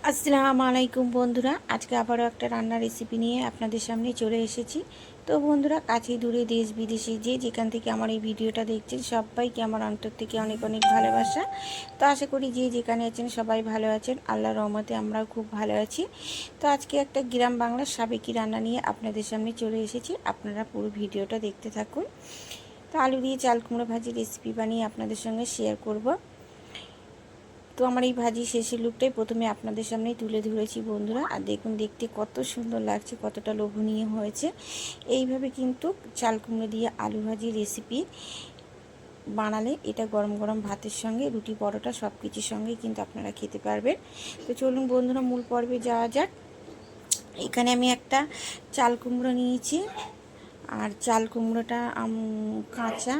আসসালামু আলাইকুম বন্ধুরা, আজকে আবারও একটা রান্নার রেসিপি নিয়ে আপনাদের সামনে চলে এসেছি। তো বন্ধুরা, কাছে দূরে দেশ বিদেশে যে যেখান থেকে আমার এই ভিডিওটা দেখছেন সবাইকে আমার অন্তর থেকে অনেক অনেক ভালোবাসা। তো আশা করি যে যেখানে আছেন সবাই ভালো আছেন, আল্লাহর রহমতে আমরাও খুব ভালো আছি। তো আজকে একটা গ্রাম বাংলার সাবেকি রান্না নিয়ে আপনাদের সামনে চলে এসেছি, আপনারা পুরো ভিডিওটা দেখতে থাকুন। তো আলু দিয়ে চাল কুমড়ো ভাজি রেসিপি বানিয়ে আপনাদের সঙ্গে শেয়ার করব। তো আমার এই ভাজি শেষের লুকটাই প্রথমে আপনাদের সামনেই তুলে ধরেছি বন্ধুরা। আর দেখুন, দেখতে কত সুন্দর লাগছে, কতটা লোভনীয় হয়েছে। এইভাবে কিন্তু চাল কুমড়ো দিয়ে আলু ভাজি রেসিপি বানালে এটা গরম গরম ভাতের সঙ্গে, রুটি পরোটা সব কিছুর সঙ্গেই কিন্তু আপনারা খেতে পারবেন। তো চলুন বন্ধুরা, মূল পর্বে যাওয়া যাক। এখানে আমি একটা চাল কুমড়ো নিয়েছি, আর চাল কুমড়োটা কাঁচা,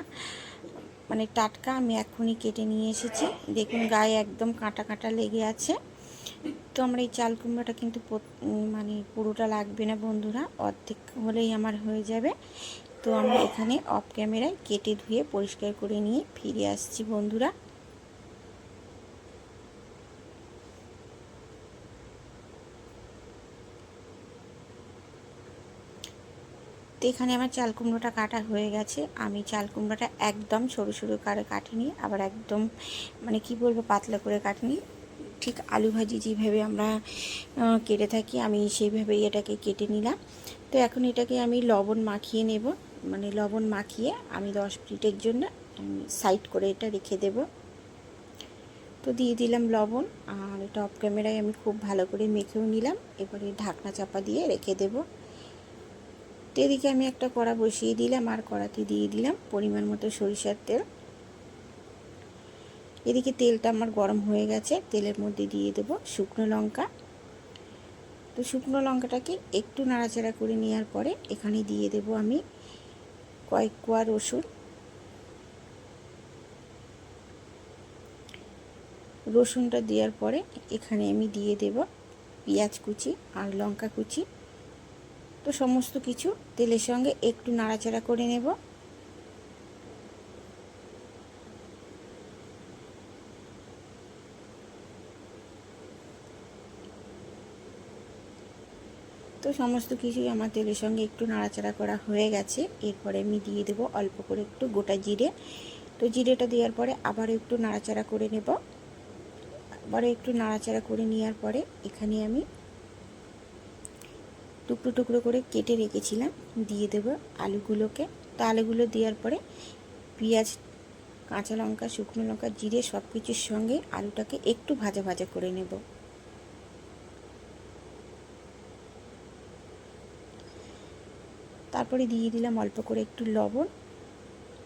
মানে টাটকা, আমি এখনই কেটে নিয়ে এসেছি। দেখুন, গায়ে একদম কাঁটা কাঁটা লেগে আছে। তো আমরা এই চাল কুমড়োটা কিন্তু মানে পুরোটা লাগবে না বন্ধুরা, অর্ধেক হলেই আমার হয়ে যাবে। তো আমরা এখানে অফ ক্যামেরায় কেটে ধুয়ে পরিষ্কার করে নিয়ে ফিরে আসছি বন্ধুরা। তো এখানে আমার চাল কুমড়োটা কাটা হয়ে গেছে। আমি চাল কুমড়োটা একদম সরু সরু করে কাটিনি, আবার একদম মানে কি বলবো পাতলা করে কাটিনি। ঠিক আলু ভাজি যেভাবে আমরা কেটে থাকি আমি সেইভাবেই এটাকে কেটে নিলাম। তো এখন এটাকে আমি লবণ মাখিয়ে নেব, মানে লবণ মাখিয়ে আমি 10 মিনিটের জন্য সাইড করে এটা রেখে দেব। তো দিয়ে দিলাম লবণ, আর এটা অফ ক্যামেরায় আমি খুব ভালো করে মেখেও নিলাম। এবারে ঢাকনা চাপা দিয়ে রেখে দেব। তো এদিকে আমি একটা কড়া বসিয়ে দিলাম, আর কড়াতে দিয়ে দিলাম পরিমাণ মতো সরিষার তেল। এদিকে তেলটা আমার গরম হয়ে গেছে, তেলের মধ্যে দিয়ে দেব শুকনো লঙ্কা। তো শুকনো লঙ্কাটাকে একটু নাড়াচাড়া করে নেওয়ার পরে এখানে দিয়ে দেব আমি কয়েক কোয়া রসুন। রসুনটা দেওয়ার পরে এখানে আমি দিয়ে দেব পেঁয়াজ কুচি আর লঙ্কা কুচি। তো সমস্ত কিছু তেলের সঙ্গে একটু নাড়াচাড়া করে নেব। তো সমস্ত কিছুই আমার তেলের সঙ্গে একটু নাড়াচাড়া করা হয়ে গেছে। এরপরে আমি দিয়ে দেব অল্প করে একটু গোটা জিরে। তো জিরেটা দেওয়ার পরে আবারও একটু নাড়াচাড়া করে নেব। আবারও একটু নাড়াচাড়া করে নেওয়ার পরে এখানে আমি টুকরো টুকরো করে কেটে রেখেছিলাম দিয়ে দেব আলুগুলোকে। তো আলুগুলো দেওয়ার পরে পেঁয়াজ, কাঁচা লঙ্কা, শুকনো লঙ্কা, জিরে সব কিছুর সঙ্গে আলুটাকে একটু ভাজা ভাজা করে নেব। তারপরে দিয়ে দিলাম অল্প করে একটু লবণ।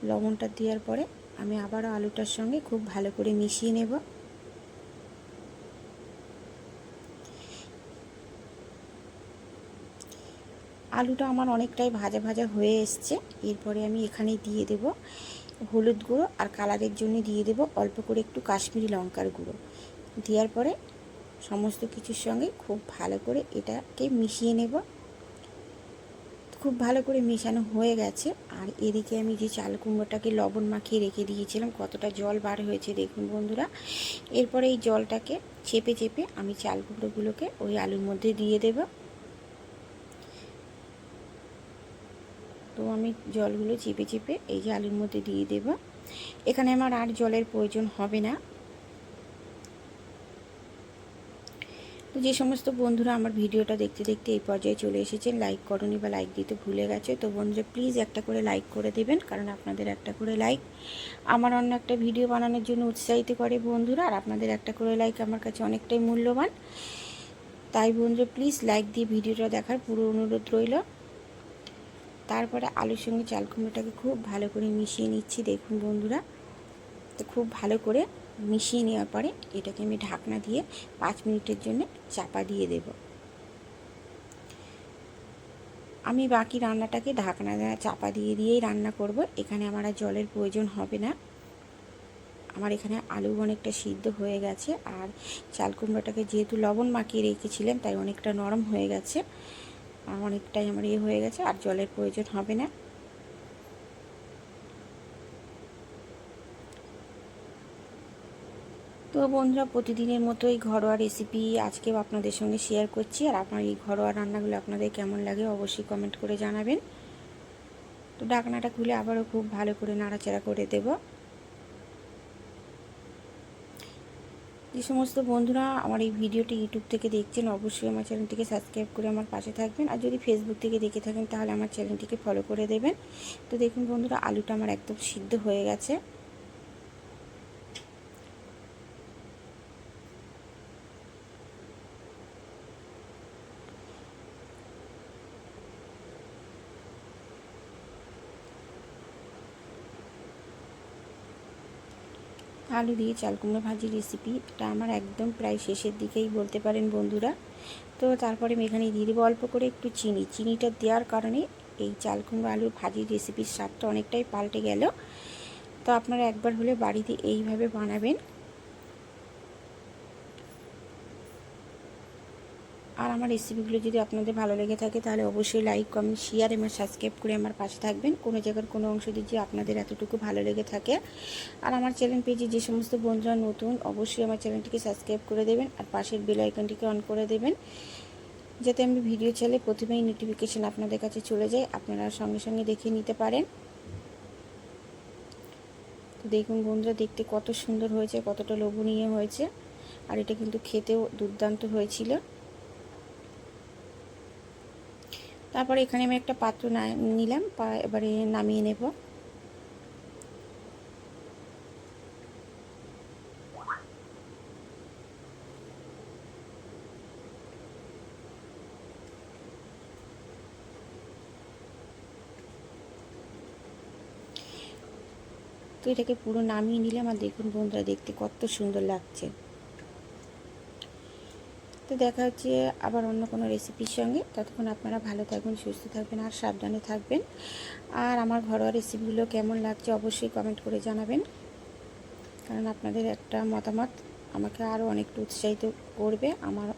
লবণটা দেওয়ার পরে আমি আবারও আলুটার সঙ্গে খুব ভালো করে মিশিয়ে নেব। আলুটা আমার অনেকটাই ভাজা ভাজা হয়ে এসছে। এরপরে আমি এখানে দিয়ে দেব হলুদ গুঁড়ো, আর কালারের জন্য দিয়ে দেব অল্প করে একটু কাশ্মীরি লঙ্কার গুঁড়ো। দেওয়ার পরে সমস্ত কিছুর সঙ্গে খুব ভালো করে এটাকে মিশিয়ে নেব। খুব ভালো করে মেশানো হয়ে গেছে। আর এদিকে আমি যে চাল কুমড়োটাকে লবণ মাখিয়ে রেখে দিয়েছিলাম, কতটা জল বার হয়েছে দেখুন বন্ধুরা। এরপরে এই জলটাকে চেপে চেপে আমি চাল কুমড়োগুলোকে ওই আলুর মধ্যে দিয়ে দেব। তো আমি জলগুলো চেপে চেপে এই যে আলুর মধ্যে দিয়ে দেব। এখানে আমার আর জলের প্রয়োজন হবে না। তো যে সমস্ত বন্ধুরা আমার ভিডিওটা দেখতে দেখতে এই পর্যায়ে চলে এসেছেন, লাইক করনি বা লাইক দিতে ভুলে গেছে, তো বন্ধুরা প্লিজ একটা করে লাইক করে দেবেন, কারণ আপনাদের একটা করে লাইক আমার অন্য একটা ভিডিও বানানোর জন্য উৎসাহিত করে বন্ধুরা। আর আপনাদের একটা করে লাইক আমার কাছে অনেকটাই মূল্যবান। তাই বন্ধুরা প্লিজ লাইক দিয়ে ভিডিওটা দেখার পুরো অনুরোধ রইল। তারপরে আলুর সঙ্গে চাল কুমড়োটাকে খুব ভালো করে মিশিয়ে নিচ্ছি দেখুন বন্ধুরা। তো খুব ভালো করে মিশিয়ে নেওয়ার পরে এটাকে আমি ঢাকনা দিয়ে 5 মিনিটের জন্য চাপা দিয়ে দেব। আমি বাকি রান্নাটাকে ঢাকনা চাপা দিয়ে দিয়েই রান্না করব। এখানে আমার আর জলের প্রয়োজন হবে না। আমার এখানে আলু অনেকটা সিদ্ধ হয়ে গেছে, আর চাল কুমড়োটাকে যেহেতু লবণ মাখিয়ে রেখেছিলাম তাই অনেকটা নরম হয়ে গেছে, আর অনেকটাই আমার হয়ে গেছে, আর জলের প্রয়োজন হবে না। তো তো বন্ধুরা, প্রতিদিনের মতোই ঘরোয়া রেসিপি আজকেও আপনাদের সঙ্গে শেয়ার করছি। আর আপনার এই ঘরোয়া রান্নাগুলো আপনাদের কেমন লাগে অবশ্যই কমেন্ট করে জানাবেন। তো ঢাকনাটা খুলে আবারও খুব ভালো করে নাড়াচাড়া করে দেব। যে সমস্ত বন্ধুরা আমার এই ভিডিওটি ইউটিউব থেকে দেখছেন অবশ্যই আমার চ্যানেলটিকে সাবস্ক্রাইব করে আমার পাশে থাকবেন। আর যদি ফেসবুক থেকে দেখে থাকেন তাহলে আমার চ্যানেলটিকে ফলো করে দেবেন। তো দেখুন বন্ধুরা, আলুটা আমার একদম সিদ্ধ হয়ে গেছে। আলু দিয়ে চাল কুমড়ো ভাজির রেসিপিটা আমার একদম প্রায় শেষের দিকেই বলতে পারেন বন্ধুরা। তো তারপরে আমি এখানে দিয়ে দেবো অল্প করে একটু চিনিটা দেওয়ার কারণে এই চাল কুমড়ো আলুর ভাজির রেসিপির স্বাদটা অনেকটাই পাল্টে গেল। তো আপনারা একবার হলে বাড়িতে এইভাবে বানাবেন। আর আমার রেসিপিগুলো যদি আপনাদের ভালো লেগে থাকে তাহলে অবশ্যই লাইক কমেন্ট শেয়ার এবং সাবস্ক্রাইব করে আমার পাশে থাকবেন। কোনো জায়গার কোনো অংশ যদি আপনাদের এতটুকু ভালো লেগে থাকে। আর আমার চ্যানেল পেজে যে সমস্ত বন্ধুরা নতুন অবশ্যই আমার চ্যানেলটিকে সাবস্ক্রাইব করে দেবেন আর পাশের বেল আইকনটিকে অন করে দেবেন, যাতে আমি ভিডিও চাইলে প্রথমেই নোটিফিকেশান আপনাদের কাছে চলে যায়, আপনারা সঙ্গে সঙ্গে দেখে নিতে পারেন। তো দেখুন বন্ধুরা, দেখতে কত সুন্দর হয়েছে, কতটা লোভনীয় হয়েছে। আর এটা কিন্তু খেতেও দুর্দান্ত হয়েছিল। তারপরে এখানে আমি একটা পাত্র নিলাম, এবারে নামিয়ে নেব। তো এটাকে পুরো নামিয়ে নিলাম। আর দেখুন বন্ধুরা, দেখতে কত সুন্দর লাগছে। তো দেখা হচ্ছে আবার অন্য কোনো রেসিপির সঙ্গে। ততক্ষণ আপনারা ভালো থাকবেন, সুস্থ থাকবেন আর সাবধানে থাকবেন। আর আমার ঘরোয়া রেসিপিগুলো কেমন লাগছে অবশ্যই কমেন্ট করে জানাবেন, কারণ আপনাদের একটা মতামত আমাকে আরও অনেকটা উৎসাহিত করবে, আমার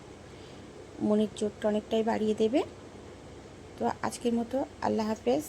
মনের জোরটা অনেকটাই বাড়িয়ে দেবে। তো আজকের মতো আল্লাহ হাফেজ।